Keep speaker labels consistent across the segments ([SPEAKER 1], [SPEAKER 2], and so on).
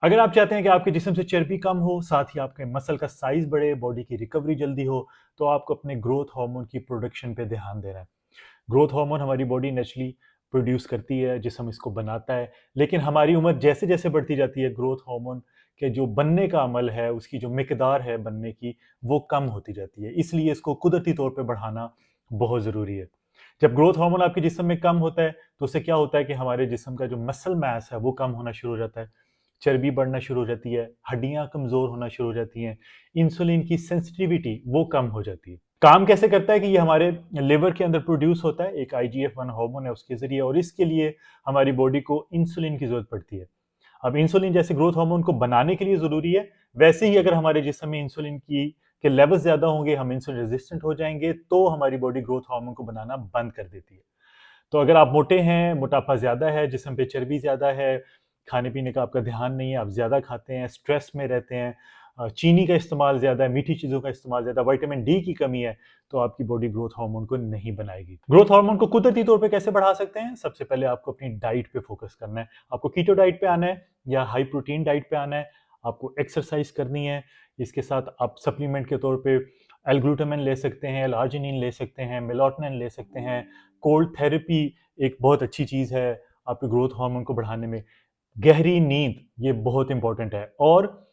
[SPEAKER 1] अगर आप चाहते हैं कि आपके जिस्म से चर्बी कम हो, साथ ही आपके मसल का साइज़ बढ़े, बॉडी की रिकवरी जल्दी हो, तो आपको अपने ग्रोथ हार्मोन की प्रोडक्शन पे ध्यान देना है। ग्रोथ हार्मोन हमारी बॉडी नेचुरली प्रोड्यूस करती है, जिस्म इसको बनाता है, लेकिन हमारी उम्र जैसे-जैसे बढ़ती जाती है, ग्रोथ हार्मोन के जो बनने का अमल है, उसकी जो मिकदार है बनने की, वो कम होती जाती है। इसलिए इसको कुदरती तौर पे बढ़ाना बहुत ज़रूरी है। जब ग्रोथ हार्मोन आपके जिस्म में कम होता है, तो उससे क्या होता है कि हमारे जिस्म का जो मसल मास है, वो कम होना शुरू हो जाता है। चर्बी बढ़ना शुरू हो जाती है, हड्डियाँ कमज़ोर होना शुरू हो जाती हैं, इंसुलिन की सेंसिटिविटी वो कम हो जाती है। काम कैसे करता है कि ये हमारे लिवर के अंदर प्रोड्यूस होता है, एक आईजीएफ-1 हार्मोन है उसके ज़रिए और इसके लिए हमारी बॉडी को इंसुलिन की ज़रूरत पड़ती है। अब इंसुलिन जैसे ग्रोथ हार्मोन को बनाने के लिए ज़रूरी है, वैसे ही अगर हमारे जिस्म में इंसुलिन की के लेवल्स ज़्यादा होंगे, हम इंसुलिन रेज़िस्टेंट हो जाएँगे, तो हमारी बॉडी ग्रोथ हार्मोन को बनाना बंद कर देती है। तो अगर आप मोटे हैं, मोटापा ज़्यादा है, जिस्म पे चर्बी ज़्यादा है, खाने-पीने का आपका ध्यान नहीं है, आप ज़्यादा खाते हैं, स्ट्रेस में रहते हैं, चीनी का इस्तेमाल ज़्यादा है, मीठी चीज़ों का इस्तेमाल ज़्यादा, विटामिन डी की कमी है, तो आपकी बॉडी ग्रोथ हार्मोन को नहीं बनाएगी। ग्रोथ हार्मोन को कुदरती तौर पे कैसे बढ़ा सकते हैं? सबसे पहले आपको अपनी डाइट पे फ़ोकस करना है। आपको कीटो डाइट पे आना है या हाई प्रोटीन डाइट पे आना है, आपको एक्सरसाइज़ करनी है, इसके साथ आप सप्लीमेंट के तौर पे एल-ग्लूटामाइन ले सकते हैं, एल-आर्जिनिन ले सकते हैं, मेलाटोनिन ले सकते हैं, कोल्ड थेरेपी एक बहुत अच्छी चीज़ है आपके ग्रोथ हार्मोन को बढ़ाने में। गहरी नींद ये बहुत इंपॉर्टेंट है और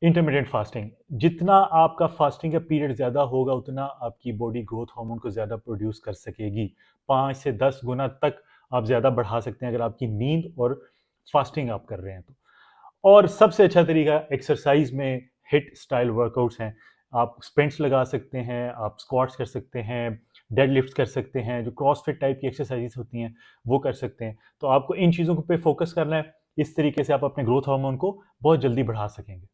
[SPEAKER 1] इंटरमिटेंट फास्टिंग जितना आपका फास्टिंग का पीरियड ज़्यादा होगा उतना आपकी बॉडी ग्रोथ हार्मोन को ज़्यादा प्रोड्यूस कर सकेगी। 5 से 10 गुना तक आप ज़्यादा बढ़ा सकते हैं अगर आपकी नींद और फास्टिंग आप कर रहे हैं तो। और सबसे अच्छा तरीका एक्सरसाइज में हिट स्टाइल वर्कआउट्स हैं। आप स्प्रिंट्स लगा सकते हैं, आप स्क्वाट्स कर सकते हैं, डेडलिफ्ट्स कर सकते हैं, जो क्रॉसफिट टाइप की एक्सरसाइजेस होती हैं, वो कर सकते हैं। तो आपको इन चीज़ों पे फोकस करना है। इस तरीके से आप अपने ग्रोथ हार्मोन को बहुत जल्दी बढ़ा सकेंगे।